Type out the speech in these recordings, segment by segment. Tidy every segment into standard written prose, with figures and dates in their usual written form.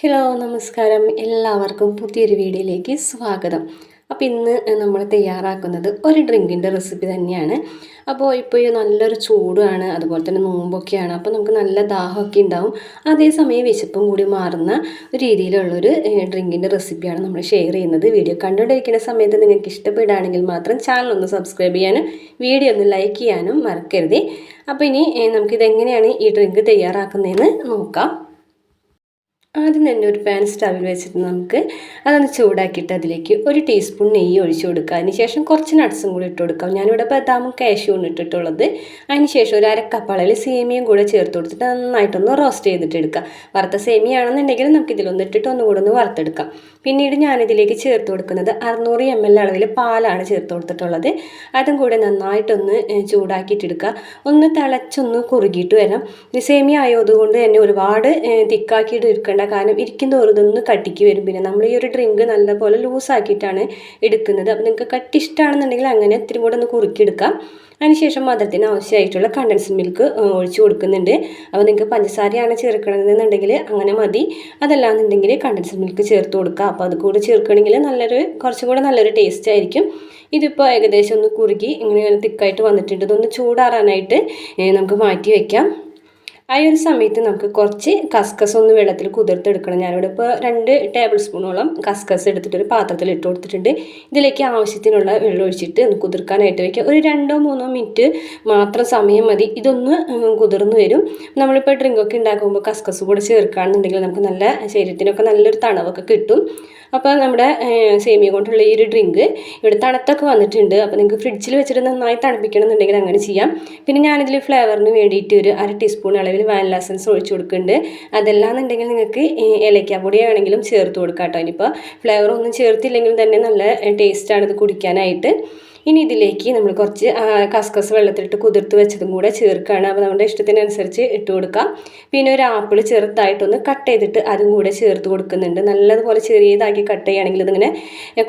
Hello നമസ്കാരം, എല്ലാവർക്കും പുതിയൊരു വീഡിയോയിലേക്ക് സ്വാഗതം. അപ്പോൾ ഇന്ന് നമ്മൾ തയ്യാറാക്കുന്നത് ഒരു ഡ്രിങ്കിൻ്റെ റെസിപ്പി തന്നെയാണ്. അപ്പോൾ ഇപ്പോൾ നല്ലൊരു ചൂടാണ്, അതുപോലെ തന്നെ നോമ്പൊക്കെയാണ്. അപ്പോൾ നമുക്ക് നല്ല ദാഹമൊക്കെ ഉണ്ടാവും, അതേസമയം വിശപ്പും കൂടി മാറുന്ന ഒരു രീതിയിലുള്ളൊരു ഡ്രിങ്കിൻ്റെ റെസിപ്പിയാണ് നമ്മൾ ഷെയർ ചെയ്യുന്നത്. വീഡിയോ കണ്ടുകൊണ്ടിരിക്കുന്ന സമയത്ത് നിങ്ങൾക്ക് ഇഷ്ടപ്പെടുകയാണെങ്കിൽ മാത്രം ചാനൽ ഒന്ന് സബ്സ്ക്രൈബ് ചെയ്യാനും വീഡിയോ ഒന്ന് ലൈക്ക് ചെയ്യാനും മറക്കരുത്. അപ്പോൾ ഇനി നമുക്കിതെങ്ങനെയാണ് ഈ ഡ്രിങ്ക് തയ്യാറാക്കുന്നതെന്ന് നോക്കാം. ആദ്യം തന്നെ ഒരു പാൻ സ്റ്റവിൽ വെച്ചിട്ട് നമുക്ക് അതൊന്ന് ചൂടാക്കിയിട്ട് അതിലേക്ക് ഒരു ടീസ്പൂൺ നെയ്യ് ഒഴിച്ചു കൊടുക്കുക. അതിനുശേഷം കുറച്ച് നട്ട്സും കൂടി ഇട്ട് കൊടുക്കാം. ഞാനിവിടെ ബദാമും കാഷ്യൂവും ഇട്ടിട്ടുള്ളത്. അതിനുശേഷം ഒരു അരക്കപ്പ് അളവിൽ സേമിയയും കൂടെ ചേർത്ത് കൊടുത്തിട്ട് നന്നായിട്ടൊന്ന് റോസ്റ്റ് ചെയ്തിട്ട് എടുക്കുക. വറുത്ത സേമിയ ആണെന്നുണ്ടെങ്കിൽ നമുക്ക് ഇതിലൊന്ന് ഇട്ടിട്ട് ഒന്നുകൂടെ ഒന്ന് വറുത്തെടുക്കാം. പിന്നീട് ഞാനിതിലേക്ക് ചേർത്ത് കൊടുക്കുന്നത് 600 ml അളവിൽ പാലാണ് ചേർത്ത് കൊടുത്തിട്ടുള്ളത്. അതും കൂടെ നന്നായിട്ടൊന്ന് ചൂടാക്കിയിട്ടെടുക്കുക. ഒന്ന് തിളച്ചൊന്ന് കുറുകിയിട്ട് വരാം. സേമിയ ആയതുകൊണ്ട് തന്നെ ഒരുപാട് തിക്കാക്കിയിട്ട് എടുക്കേണ്ട, കാരണം ഇരിക്കുന്നതോറും ഇതൊന്ന് കട്ടിക്ക് വരും. പിന്നെ നമ്മൾ ഈ ഒരു ഡ്രിങ്ക് നല്ലപോലെ ലൂസാക്കിയിട്ടാണ് എടുക്കുന്നത്. അപ്പോൾ നിങ്ങൾക്ക് കട്ടി ഇഷ്ടമാണെന്നുണ്ടെങ്കിൽ അങ്ങനെ ഇത്തിരി കൂടെ ഒന്ന് കുറുക്കിയെടുക്കാം. അതിനുശേഷം മധുരത്തിന് ആവശ്യമായിട്ടുള്ള കണ്ടൻസ്ഡ് മിൽക്ക് ഒഴിച്ച് കൊടുക്കുന്നുണ്ട്. അപ്പോൾ നിങ്ങൾക്ക് പഞ്ചസാരയാണ് ചേർക്കണമെന്നുണ്ടെങ്കിൽ അങ്ങനെ മതി, അതല്ലാന്നുണ്ടെങ്കിൽ കണ്ടൻസ്ഡ് മിൽക്ക് ചേർത്ത് കൊടുക്കുക. അപ്പോൾ അത് കൂടെ ചേർക്കണമെങ്കിൽ കുറച്ചും കൂടെ നല്ലൊരു ടേസ്റ്റ് ആയിരിക്കും. ഇതിപ്പോൾ ഏകദേശം ഒന്ന് കുറുകി ഇങ്ങനെ തിക്കായിട്ട് വന്നിട്ടുണ്ട്. ഇതൊന്ന് ചൂടാറാനായിട്ട് നമുക്ക് മാറ്റി വയ്ക്കാം. ആ ഒരു സമയത്ത് നമുക്ക് കുറച്ച് കസ്കസ് ഒന്ന് വെള്ളത്തിൽ കുതിർത്തെടുക്കണം. ഞാനിവിടെ ഇപ്പോൾ 2 ടേബിൾ സ്പൂണോളം കസ്കസ് എടുത്തിട്ടൊരു പാത്രത്തിൽ ഇട്ട് കൊടുത്തിട്ടുണ്ട്. ഇതിലേക്ക് ആവശ്യത്തിനുള്ള വെള്ളം ഒഴിച്ചിട്ട് ഒന്ന് കുതിർക്കാനായിട്ട് വയ്ക്കുക. ഒരു 2-3 മിനിറ്റ് മാത്രം സമയം മതി. ഇതൊന്ന് കുതിർന്ന് വരും. നമ്മളിപ്പോൾ ഡ്രിങ്കൊക്കെ ഉണ്ടാക്കുമ്പോൾ കസ്കസ് കൂടെ ചേർക്കുകയാണെന്നുണ്ടെങ്കിൽ നമുക്ക് നല്ല ശരീരത്തിനൊക്കെ നല്ലൊരു തണവൊക്കെ കിട്ടും. അപ്പോൾ നമ്മുടെ സേമിയ കൊണ്ടുള്ള ഈ ഒരു ഡ്രിങ്ക് ഇവിടെ തണുത്തൊക്കെ വന്നിട്ടുണ്ട്. അപ്പോൾ നിങ്ങൾക്ക് ഫ്രിഡ്ജിൽ വെച്ചിട്ട് നന്നായി തണുപ്പിക്കണം എന്നുണ്ടെങ്കിൽ അങ്ങനെ ചെയ്യാം. പിന്നെ ഞാനിതിൽ ഫ്ലേവറിന് വേണ്ടിയിട്ട് ഒരു 1/2 ടീസ്പൂൺ അളവിൽ വാനില എസൻസ് ഒഴിച്ച് കൊടുക്കുന്നുണ്ട്. അതല്ലാന്നുണ്ടെങ്കിൽ നിങ്ങൾക്ക് ഏലക്കാപ്പൊടി ആണെങ്കിലും ചേർത്ത് കൊടുക്കാം കേട്ടോ. ഇനിയിപ്പോൾ ഫ്ലേവർ ഒന്നും ചേർത്തില്ലെങ്കിലും തന്നെ നല്ല ടേസ്റ്റാണ് ഇത് കുടിക്കാനായിട്ട്. ഇനി ഇതിലേക്ക് നമ്മൾ കുറച്ച് കസ്കസ് വെള്ളത്തിലിട്ട് കുതിർത്ത് വെച്ചതും കൂടെ ചേർക്കുകയാണ്. അപ്പോൾ നമ്മുടെ ഇഷ്ടത്തിനനുസരിച്ച് ഇട്ട് കൊടുക്കാം. പിന്നെ ഒരു ആപ്പിൾ ചെറുതായിട്ടൊന്ന് കട്ട് ചെയ്തിട്ട് അതും കൂടെ ചേർത്ത് കൊടുക്കുന്നുണ്ട്. നല്ലതുപോലെ ചെറിയതാക്കി കട്ട് ചെയ്യുകയാണെങ്കിൽ ഇതിങ്ങനെ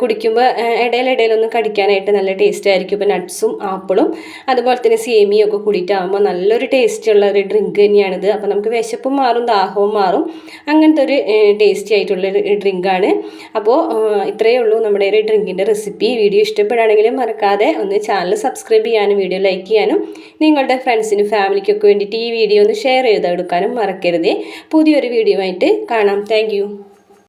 കുടിക്കുമ്പോൾ ഇടയിലൊന്ന് കടിക്കാനായിട്ട് നല്ല ടേസ്റ്റ് ആയിരിക്കും. ഇപ്പോൾ നട്ട്സും ആപ്പിളും അതുപോലെ തന്നെ സേമിയും ഒക്കെ കൂടിയിട്ടാകുമ്പോൾ നല്ലൊരു ടേസ്റ്റുള്ള ഒരു ഡ്രിങ്ക് തന്നെയാണിത്. അപ്പോൾ നമുക്ക് വിശപ്പും മാറും, ദാഹവും മാറും. അങ്ങനത്തെ ഒരു ടേസ്റ്റി ആയിട്ടുള്ളൊരു ഡ്രിങ്കാണ്. അപ്പോൾ ഇത്രയേ ഉള്ളൂ നമ്മുടെ ഒരു ഡ്രിങ്കിൻ്റെ റെസിപ്പി. വീഡിയോ ഇഷ്ടപ്പെടുകയാണെങ്കിൽ മറക്കാതെ ഒന്ന് ചാനൽ സബ്സ്ക്രൈബ് ചെയ്യാനും വീഡിയോ ലൈക്ക് ചെയ്യാനും നിങ്ങളുടെ ഫ്രണ്ട്സിനും ഫാമിലിക്കൊക്കെ വേണ്ടിയിട്ട് ഈ വീഡിയോ ഒന്ന് ഷെയർ ചെയ്തെടുക്കാനും മറക്കരുത്. പുതിയൊരു വീഡിയോ ആയിട്ട് കാണാം. താങ്ക്